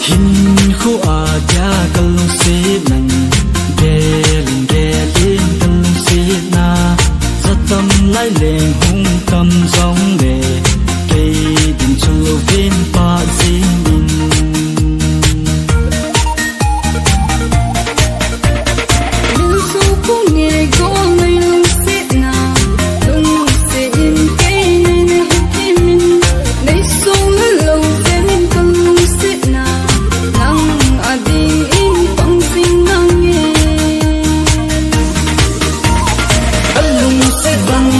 hin khu à ya kalung si nang gelin gelin kalung si na zatam lai leng hung tam zong le cây đình chu vin pa zin min lung su ku nghe go mai lung si na lung si in cây này này hi min nei song la lo zen kalung si na nang adi in pang sing nang ye kalung si bang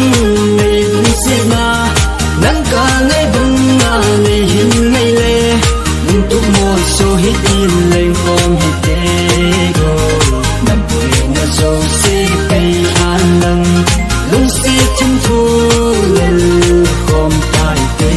nei lung si na nang ka nei bang na nei hin nei le lung tu mo so hi in leng om hi te go nam pui na so si pe han lang lung si chim thu le khom tai te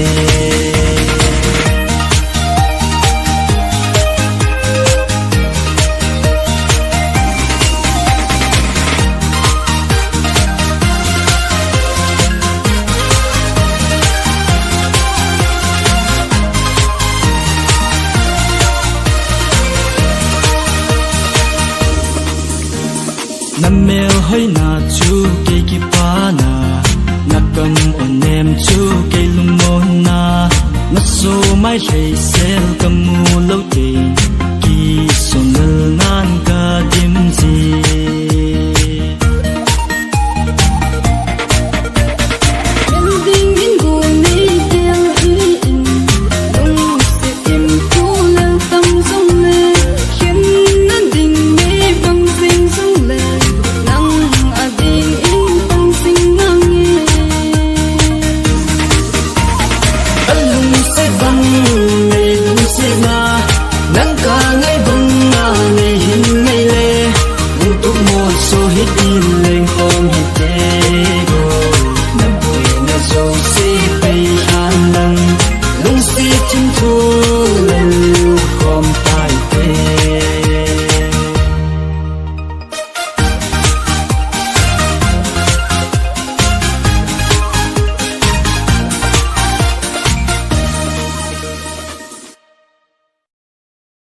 nam mèo hơi na chu cây ki pa na na cầm on nem chu cây lung mon na na so mai thấy sel cầm mu lâu tê